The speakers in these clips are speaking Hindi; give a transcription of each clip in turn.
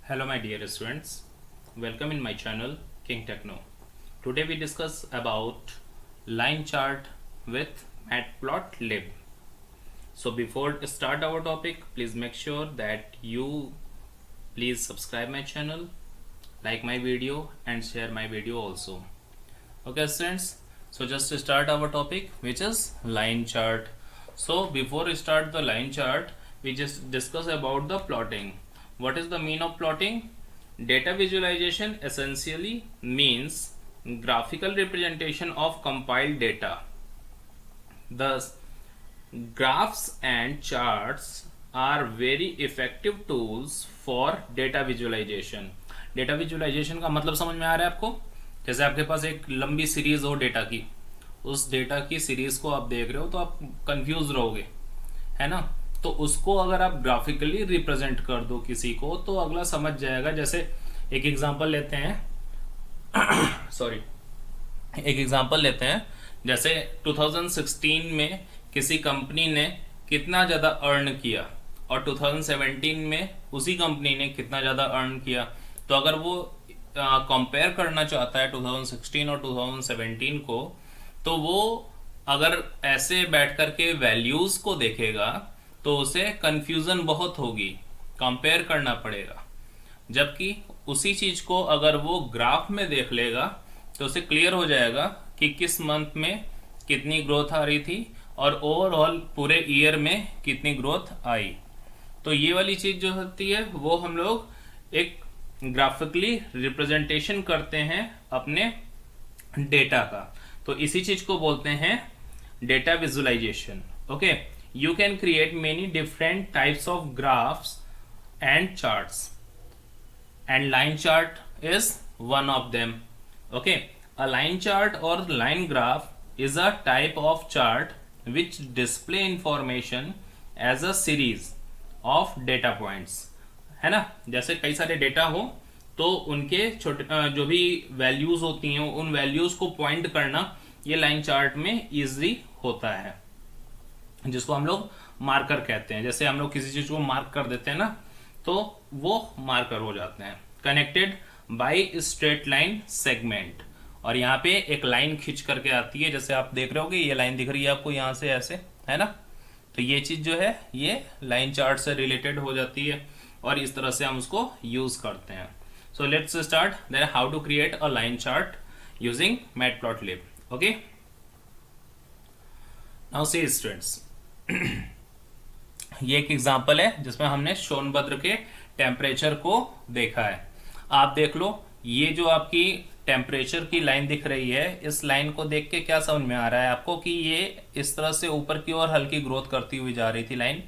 Hello my dear students, welcome in my channel King Techno. Today we discuss about line chart with Matplotlib. So before start our topic, please make sure that you please subscribe my channel, like my video and share my video also. Okay students, so just to start our topic, which is line chart. So before we start the line chart, we just discuss about the plotting. What is the mean of plotting? Data visualization essentially means graphical representation of compiled data. Thus, graphs and charts are very effective tools for data visualization. Data visualization का मतलब समझ में आ रहा है आपको? जैसे आपके पास एक लंबी सीरीज हो डेटा की, उस डेटा की सीरीज को आप देख रहे हो तो आप कंफ्यूज रहोगे, है ना? तो उसको अगर आप ग्राफिकली रिप्रेजेंट कर दो किसी को तो अगला समझ जाएगा. जैसे एक एग्जांपल लेते हैं सॉरी एक एग्जांपल लेते हैं. जैसे 2016 में किसी कंपनी ने कितना ज़्यादा अर्न किया और 2017 में उसी कंपनी ने कितना ज़्यादा अर्न किया. तो अगर वो कंपेयर करना चाहता है 2016 और 2017 को, तो वो अगर ऐसे बैठ कर के वैल्यूज़ को देखेगा तो उसे कंफ्यूजन बहुत होगी, कंपेयर करना पड़ेगा. जबकि उसी चीज को अगर वो ग्राफ में देख लेगा तो उसे क्लियर हो जाएगा कि किस मंथ में कितनी ग्रोथ आ रही थी और ओवरऑल पूरे ईयर में कितनी ग्रोथ आई. तो ये वाली चीज जो होती है वो हम लोग एक ग्राफिकली रिप्रेजेंटेशन करते हैं अपने डेटा का. तो इसी चीज को बोलते हैं data visualisation. Okay, you can create many different types of graphs and charts, and line chart is one of them. Okay, a line chart or line graph is a type of chart which display information as a series of data points. है ना? जैसे कई सारे डेटा हो तो उनके छोटे जो भी वैल्यूज होती हैं उन वैल्यूज को पॉइंट करना ये लाइन चार्ट में इजी होता है, जिसको हम लोग मार्कर कहते हैं. जैसे हम लोग किसी चीज को मार्क कर देते हैं ना, तो वो मार्कर हो जाते हैं. Connected by straight line segment, और यहाँ पे एक लाइन खींच करके आती है. जैसे आप देख रहे होगे ये लाइन दिख रही है आपको यहाँ से ऐसे, है ना? तो ये चीज जो है ये लाइन चार्ट से रिलेटेड हो जाती है और इस तरह से हम उसको यूज करते हैं. So let's start then how to create a line chart using matplotlib. Okay, now see students, ये एक एग्जांपल है जिसमें हमने सोनभद्र के टेम्परेचर को देखा है. आप देख लो, ये जो आपकी टेम्परेचर की लाइन दिख रही है, इस लाइन को देख के क्या समझ में आ रहा है आपको कि ये इस तरह से ऊपर की ओर हल्की ग्रोथ करती हुई जा रही थी लाइन,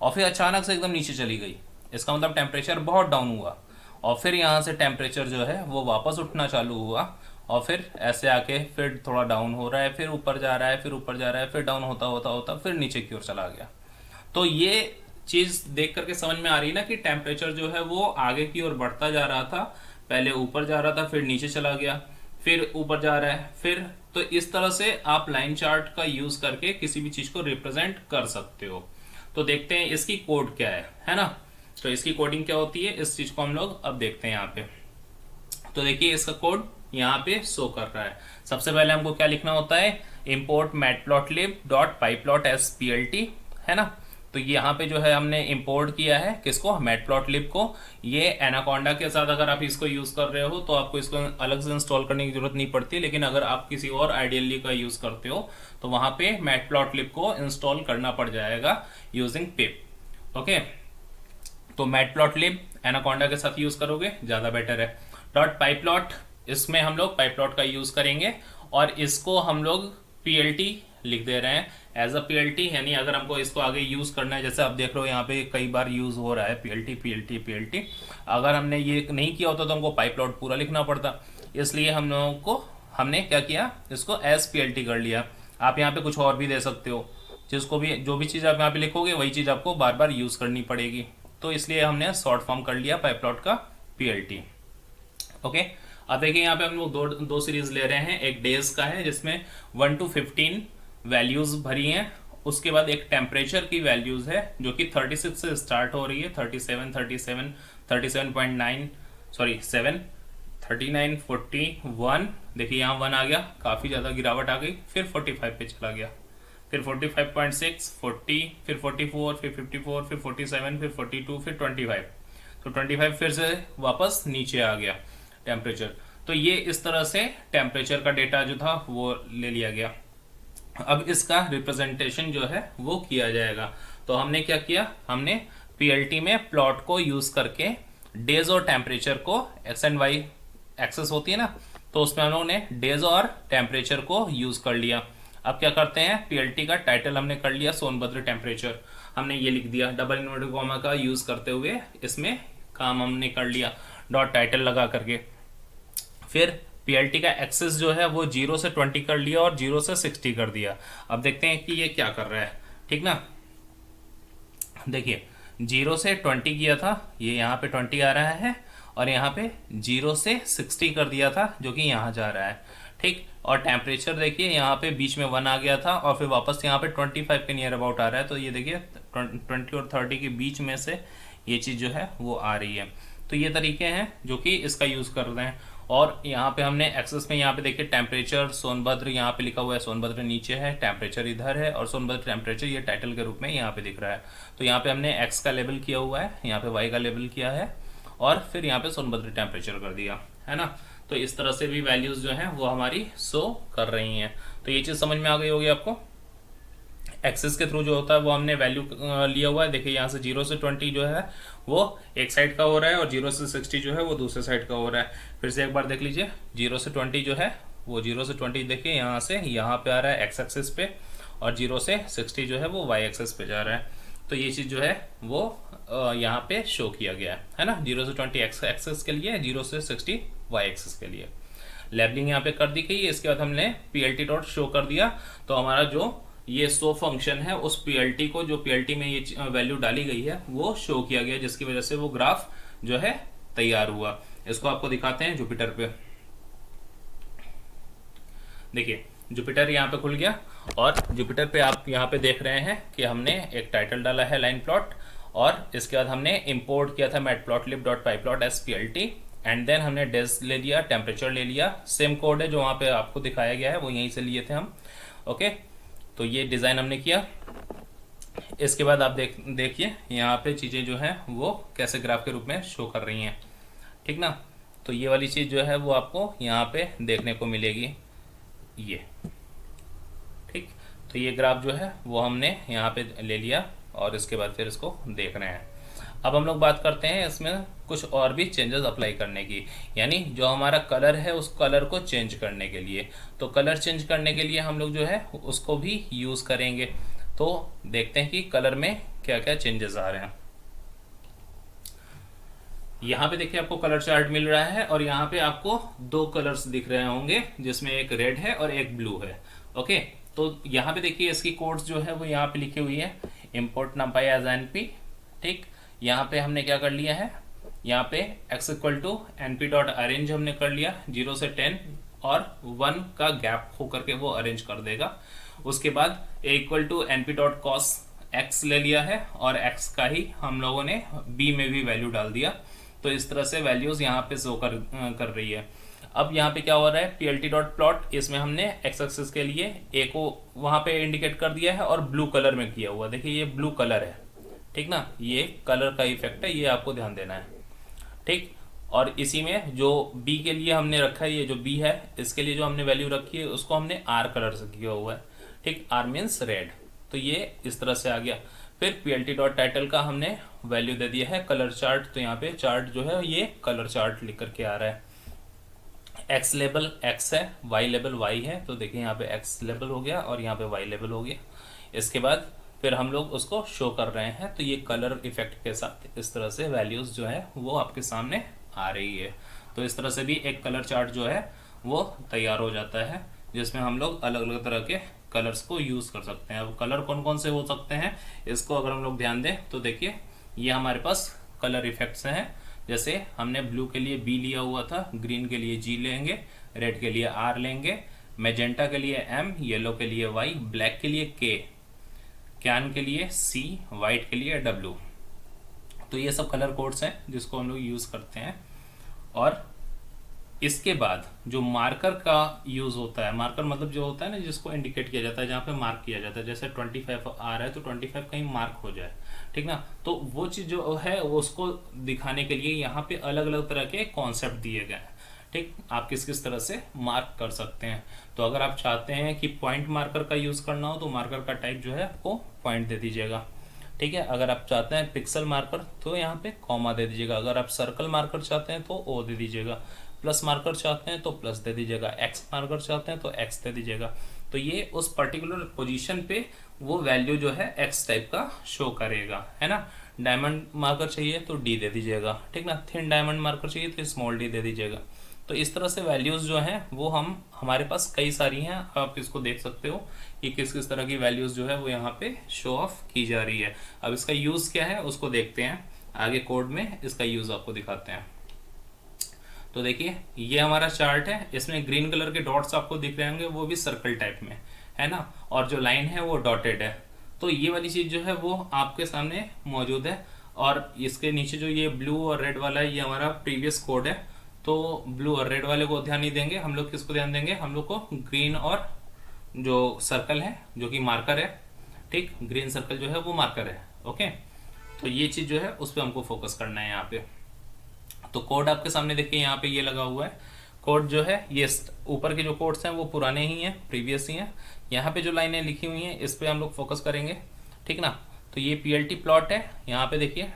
और फिर अचानक से एकदम नीचे चली गई. इसका मतलब टेम्परेचर बहुत डाउन हुआ और फिर यहाँ से टेम्परेचर जो है वो वापस उठना चालू हुआ और फिर ऐसे आके फिर थोड़ा डाउन हो रहा है, फिर ऊपर जा रहा है, फिर ऊपर जा रहा है, फिर डाउन होता होता होता फिर नीचे की ओर चला गया. तो ये चीज देख करके समझ में आ रही है ना कि टेम्परेचर जो है वो आगे की ओर बढ़ता जा रहा था. पहले ऊपर जा रहा था, फिर नीचे चला गया, फिर ऊपर जा रहा है, फिर. तो इस तरह से आप लाइन चार्ट का यूज करके किसी भी चीज को रिप्रेजेंट कर सकते हो. तो देखते हैं इसकी कोड क्या है ना? तो इसकी कोडिंग क्या होती है, इस चीज को हम लोग अब देखते हैं यहाँ पे. तो देखिए इसका कोड यहाँ पे शो कर रहा है. सबसे पहले हमको क्या लिखना होता है, import matplotlib.pyplot_splt, है ना? तो यहाँ पे जो है हमने इंपोर्ट किया है किसको, मैटप्लॉटलिब को. ये एनाकोंडा के साथ अगर आप इसको यूज कर रहे हो तो आपको इसको अलग से इंस्टॉल करने की जरूरत नहीं पड़ती, लेकिन अगर आप किसी और आइडियली का यूज करते हो तो वहां पे मैटप्लॉटलिब को इंस्टॉल करना पड़ जाएगा यूजिंग पिप. ओके, तो मैटप्लॉटलिब एनाकोंडा के साथ यूज करोगे ज्यादा बेटर है. .pyplot, इसमें हम लोग पाइप्लॉट का यूज करेंगे और इसको हम लोग PLT लिख दे रहे हैं एज अ PLT. यानी अगर हमको इसको आगे यूज करना है, जैसे आप देख रहे हो यहाँ पे कई बार यूज हो रहा है PLT. अगर हमने ये नहीं किया होता तो हमको पाइप्लॉट पूरा लिखना पड़ता. इसलिए हम लोगों को हमने क्या किया, इसको एज PLT कर लिया. आप यहाँ पे कुछ और भी दे सकते हो, जिसको भी जो भी चीज़ आप यहाँ पे लिखोगे वही चीज़ आपको बार बार यूज करनी पड़ेगी. तो इसलिए हमने शॉर्ट फॉर्म कर लिया पाइप्लॉट का PLT. ओके, अब देखिए यहाँ पे हम लोग दो सीरीज ले रहे हैं. एक डेज का है जिसमें 1 to 15 वैल्यूज भरी हैं उसके बाद एक टेम्परेचर की वैल्यूज है जो कि 36 से स्टार्ट हो रही है, 37, 37, 37.9, सॉरी 7, 39, 41, देखिए यहाँ 1 आ गया, काफ़ी ज़्यादा गिरावट आ गई, फिर 45 पे चला गया, फिर 45.6, 40, फिर 44, फिर 54, फिर 47, फिर 42, फिर 25, तो 25 फिर से वापस नीचे आ गया टेम्परेचर। तो ये इस तरह से टेम्परेचर का डेटा जो था वो ले लिया गया। अब इसका रिप्रेजेंटेशन जो है वो किया जाएगा। तो हमने क्या किया, हमने पीएलटी में प्लॉट को यूज करके डेज और टेम्परेचर को एक्स एंड वाई एक्सेस होती है ना, तो उसमें हम लोगों ने डेज और टेम्परेचर को यूज कर लिया। अब क्या करते हैं, पीएलटी का टाइटल हमने कर लिया सोनभद्र टेम्परेचर, हमने ये लिख दिया, डबल इन्वर्टेड कॉमा का यूज करते हुए इसमें काम हमने कर लिया डॉट टाइटल लगा करके। फिर पीएलटी का एक्सेस जो है वो 0 से 20 कर लिया और 0 से 60 कर दिया। अब देखते हैं कि ये क्या कर रहा है, ठीक ना। देखिए 0 से 20 किया था, ये यहाँ पे 20 आ रहा है, और यहाँ पे 0 से 60 कर दिया था जो कि यहाँ जा रहा है, ठीक। और टेम्परेचर देखिए यहाँ पे बीच में 1 आ गया था और फिर वापस यहाँ पे 25 के नियर अबाउट आ रहा है। तो ये देखिए 20 और 30 के बीच में से ये चीज़ जो है वो आ रही है। तो ये तरीके हैं जो कि इसका यूज़ कर रहे हैं। और यहाँ पे हमने एक्सेस में यहाँ पे देखिए टेम्परेचर सोनभद्र यहाँ पे लिखा हुआ है, सोनभद्र नीचे है, टेम्परेचर इधर है, और सोनभद्र टेम्परेचर ये टाइटल के रूप में यहाँ पे दिख रहा है। तो यहाँ पे हमने एक्स का लेबल किया हुआ है, यहाँ पे वाई का लेबल किया है, और फिर यहाँ पे सोनभद्र टेम्परेचर कर दिया है ना। तो इस तरह से भी वैल्यूज जो है वो हमारी शो कर रही हैं। तो ये चीज़ समझ में आ गई होगी आपको। एक्सेस के थ्रू जो होता है वो हमने वैल्यू लिया हुआ है, देखिए यहाँ से 0 से 20 जो है वो एक साइड का हो रहा है, और 0 से 60 जो है वो दूसरे साइड का हो रहा है। फिर से एक बार देख लीजिए, 0 से 20 जो है वो 0 से 20 देखिए यहाँ से यहाँ पे आ रहा है एक्स एक्सेस पे, और 0 से 60 जो है वो वाई एक्सेस पे जा रहा है। तो ये चीज़ जो है वो यहाँ पे शो किया गया है ना, 0 से 20 एक्स एक्सेस के लिए, 0 से 60 वाई एक्सेस के लिए। लेबलिंग यहाँ पे कर दी गई है। इसके बाद हमने पीएलटी डॉट शो कर दिया, तो हमारा जो ये शो फंक्शन है उस पीएलटी को, जो पीएलटी में ये वैल्यू डाली गई है वो शो किया गया, जिसकी वजह से वो ग्राफ जो है तैयार हुआ। इसको आपको दिखाते हैं जुपिटर पे। देखिए जुपिटर यहाँ पे खुल गया, और जुपिटर पे आप यहाँ पे देख रहे हैं कि हमने एक टाइटल डाला है लाइन प्लॉट, और इसके बाद हमने इंपोर्ट किया था matplotlib dot pyplot as PLT, and then हमने डेज ले लिया, टेम्परेचर ले लिया, सेम कोड है जो वहाँ पे आपको दिखाया गया है वो यहीं से लिए थे हम। ओके, तो ये डिज़ाइन हमने किया। इसके बाद आप देखिए यहाँ पे चीज़ें जो हैं वो कैसे ग्राफ के रूप में शो कर रही हैं, ठीक ना। तो ये वाली चीज़ जो है वो आपको यहाँ पे देखने को मिलेगी, ये ठीक। तो ये ग्राफ जो है वो हमने यहाँ पे ले लिया, और इसके बाद फिर इसको देख रहे हैं। अब हम लोग बात करते हैं इसमें कुछ और भी चेंजेस अप्लाई करने की, यानी जो हमारा कलर है उस कलर को चेंज करने के लिए। तो कलर चेंज करने के लिए हम लोग जो है उसको भी यूज़ करेंगे। तो देखते हैं कि कलर में क्या क्या चेंजेस आ रहे हैं। यहाँ पे देखिए आपको कलर चार्ट मिल रहा है, और यहाँ पे आपको दो कलर्स दिख रहे होंगे, जिसमें एक रेड है और एक ब्लू है। ओके, तो यहाँ पे देखिए इसकी कोड्स जो है वो यहाँ पे लिखी हुई है, इम्पोर्ट नंपाई एज एनपी, ठीक। यहाँ पे हमने क्या कर लिया है, यहाँ पे x equal to np dot arange हमने कर लिया, 0 से 10 और 1 का गैप होकर के वो अरेंज कर देगा। उसके बाद a equal to np dot cos x ले लिया है, और x का ही हम लोगों ने b में भी वैल्यू डाल दिया। तो इस तरह से वैल्यूज यहाँ पे शो कर रही है। अब यहाँ पे क्या हो रहा है, plt डॉट प्लॉट, इसमें हमने x एक्सिस के लिए a को वहाँ पे इंडिकेट कर दिया है, और ब्लू कलर में किया हुआ, देखिए ये ब्लू कलर है, ठीक ना, ये कलर का इफेक्ट है, ये आपको ध्यान देना है, ठीक। और इसी में जो b के लिए हमने रखा है, ये जो b है इसके लिए जो हमने वैल्यू रखी है उसको हमने r कलर से किया हुआ है, ठीक, r मीन्स रेड। तो ये इस तरह से आ गया। फिर plt डॉट टाइटल का हमने वैल्यू दे दिया है कलर चार्ट, तो यहाँ पे चार्ट जो है ये कलर चार्ट लिख करके आ रहा है। x लेबल x है, y लेबल y है, तो देखिए यहाँ पे x लेबल हो गया और यहाँ पे y लेबल हो गया। इसके बाद फिर हम लोग उसको शो कर रहे हैं, तो ये कलर इफेक्ट के साथ इस तरह से वैल्यूज जो है वो आपके सामने आ रही है। तो इस तरह से भी एक कलर चार्ट जो है वो तैयार हो जाता है, जिसमें हम लोग अलग अलग तरह के कलर्स को यूज़ कर सकते हैं। अब कलर कौन कौन से हो सकते हैं, इसको अगर हम लोग ध्यान दें तो देखिए ये हमारे पास कलर इफेक्ट्स हैं। जैसे हमने ब्लू के लिए B लिया हुआ था, ग्रीन के लिए G लेंगे, रेड के लिए R लेंगे, मैजेंटा के लिए M, येलो के लिए Y, ब्लैक के लिए K, कैन के लिए C, वाइट के लिए W। तो ये सब कलर कोड्स हैं जिसको हम लोग यूज़ करते हैं। और इसके बाद जो मार्कर का यूज़ होता है, मार्कर मतलब जो होता है ना जिसको इंडिकेट किया जाता है, जहाँ पे मार्क किया जाता है, जैसे 25 आ रहा है तो 25 कहीं मार्क हो जाए, ठीक ना। तो वो चीज़ जो है वो उसको दिखाने के लिए यहाँ पे अलग अलग तरह के कॉन्सेप्ट दिए गए हैं, ठीक। आप किस किस तरह से मार्क कर सकते हैं। तो अगर आप चाहते हैं कि पॉइंट मार्कर का यूज़ करना हो तो मार्कर का टाइप जो है आपको पॉइंट दे दीजिएगा, ठीक है। अगर आप चाहते हैं पिक्सल मार्कर तो यहाँ पे कॉमा दे दीजिएगा। अगर आप सर्कल मार्कर चाहते हैं तो ओ दे दीजिएगा। प्लस मार्कर चाहते हैं तो प्लस दे दीजिएगा। एक्स मार्कर चाहते हैं तो एक्स दे दीजिएगा। तो ये उस पर्टिकुलर पोजीशन पे वो वैल्यू जो है एक्स टाइप का शो करेगा, है ना। डायमंड मार्कर चाहिए तो डी दे दीजिएगा, ठीक ना। थिन डायमंड मार्कर चाहिए तो स्मॉल डी दे दीजिएगा। तो इस तरह से वैल्यूज़ जो हैं वो हमारे पास कई सारी हैं, आप इसको देख सकते हो कि किस किस तरह की वैल्यूज़ जो है वो यहाँ पे शो ऑफ की जा रही है। अब इसका यूज़ क्या है उसको देखते हैं, आगे कोड में इसका यूज़ आपको दिखाते हैं। तो देखिए ये हमारा चार्ट है, इसमें ग्रीन कलर के डॉट्स आपको दिख रहे होंगे, वो भी सर्कल टाइप में, है ना। और जो लाइन है वो डॉटेड है। तो ये वाली चीज़ जो है वो आपके सामने मौजूद है। और इसके नीचे जो ये ब्लू और रेड वाला है ये हमारा प्रीवियस कोड है। तो ब्लू और रेड वाले को ध्यान नहीं देंगे हम लोग, किसको ध्यान देंगे, हम लोग को ग्रीन और जो सर्कल है जो कि मार्कर है, ठीक। ग्रीन सर्कल जो है वो मार्कर है, ओके। तो ये चीज़ जो है उस पर हमको फोकस करना है यहाँ पे। तो कोड आपके सामने देखिए यहाँ पे ये लगा हुआ है। कोड जो है ये ऊपर के जो कोड्स हैं वो पुराने ही हैं, प्रीवियस ही हैं। यहाँ पे जो लाइनें लिखी हुई हैं इस पे हम लोग फोकस करेंगे, ठीक ना। तो ये पीएलटी प्लॉट है। यहाँ पे देखिए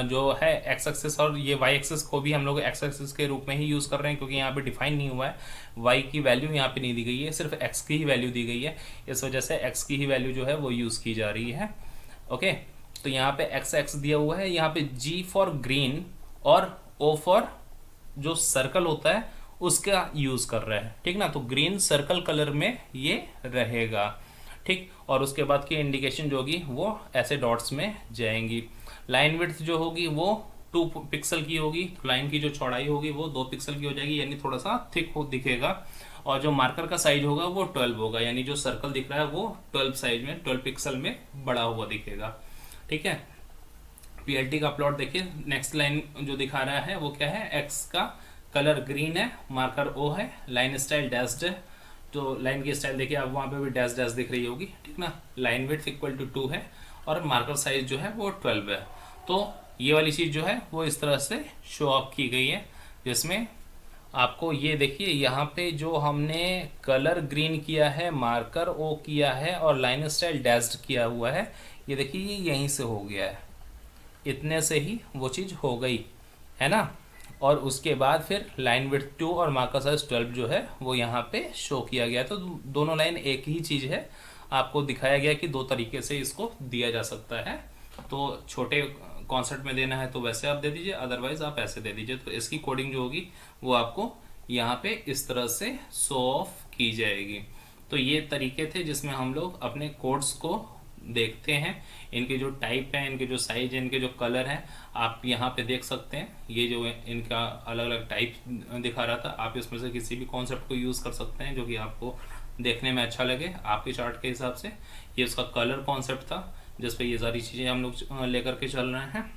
जो है एक्स एक्सिस और ये वाई एक्सिस को भी हम लोग एक्स एक्सिस के रूप में ही यूज़ कर रहे हैं, क्योंकि यहाँ पे डिफाइन नहीं हुआ है, वाई की वैल्यू यहाँ पे नहीं दी गई है, सिर्फ एक्स की ही वैल्यू दी गई है। इस वजह से एक्स की ही वैल्यू जो है वो यूज़ की जा रही है, ओके। तो यहाँ पे एक्स एक्स दिया हुआ है, यहाँ पे जी फॉर ग्रीन और ओ फॉर जो सर्कल होता है उसका यूज़ कर रहा है, ठीक ना। तो ग्रीन सर्कल कलर में ये रहेगा, ठीक। और उसके बाद की इंडिकेशन जो होगी वो ऐसे डॉट्स में जाएंगी। लाइन विड्थ जो होगी वो 2 पिक्सल की होगी, तो लाइन की जो चौड़ाई होगी वो 2 पिक्सल की हो जाएगी, यानी थोड़ा सा थिक हो दिखेगा। और जो मार्कर का साइज होगा वो 12 होगा, यानी जो सर्कल दिख रहा है वो 12 साइज में, 12 पिक्सल में बड़ा हुआ दिखेगा, ठीक है। पीएलटी का प्लॉट देखिए, नेक्स्ट लाइन जो दिखा रहा है वो क्या है, एक्स का कलर ग्रीन है, मार्कर ओ है, लाइन स्टाइल डैश्ड है। तो लाइन की स्टाइल देखिए आप वहाँ पे भी डैश डैश दिख रही होगी, ठीक ना। लाइन विड्थ इक्वल टू 2 है और मार्कर साइज जो है वो 12 है। तो ये वाली चीज़ जो है वो इस तरह से शो ऑफ की गई है, जिसमें आपको ये देखिए यहाँ पे जो हमने कलर ग्रीन किया है, मार्कर ओ किया है और लाइन स्टाइल डैश्ड किया हुआ है, ये देखिए ये यहीं से हो गया है, इतने से ही वो चीज़ हो गई, है ना। और उसके बाद फिर लाइन विड्थ 2 और मार्कर साइज 12 जो है वो यहाँ पे शो किया गया। तो दोनों लाइन एक ही चीज़ है, आपको दिखाया गया कि 2 तरीके से इसको दिया जा सकता है। तो छोटे कॉन्सेप्ट में देना है तो वैसे आप दे दीजिए, अदरवाइज आप ऐसे दे दीजिए। तो इसकी कोडिंग जो होगी वो आपको यहाँ पे इस तरह से शो ऑफ की जाएगी। तो ये तरीके थे जिसमें हम लोग अपने कोड्स को देखते हैं, इनके जो टाइप है, इनके जो साइज है, इनके जो कलर हैं, आप यहाँ पे देख सकते हैं। ये जो इनका अलग अलग टाइप दिखा रहा था, आप इसमें से किसी भी कॉन्सेप्ट को यूज़ कर सकते हैं जो कि आपको देखने में अच्छा लगे आपके चार्ट के हिसाब से। ये उसका कलर कॉन्सेप्ट था जिस पे ये सारी चीज़ें हम लोग लेकर के चल रहे हैं।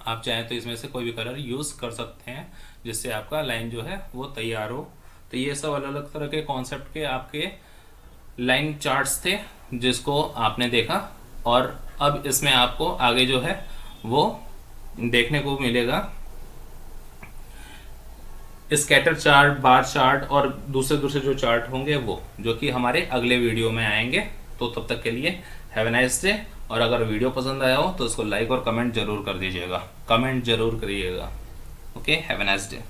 आप चाहें तो इसमें से कोई भी कलर यूज़ कर सकते हैं जिससे आपका लाइन जो है वो तैयार हो। तो ये सब अलग अलग तरह के कॉन्सेप्ट के आपके लाइन चार्ट्स थे जिसको आपने देखा। और अब इसमें आपको आगे जो है वो देखने को मिलेगा स्कैटर चार्ट, बार चार्ट और दूसरे दूसरे जो चार्ट होंगे वो, जो कि हमारे अगले वीडियो में आएंगे। तो तब तक के लिए हैव ए नाइस डे। और अगर वीडियो पसंद आया हो तो इसको लाइक और कमेंट जरूर कर दीजिएगा, कमेंट जरूर करिएगा। Okay, have a nice day.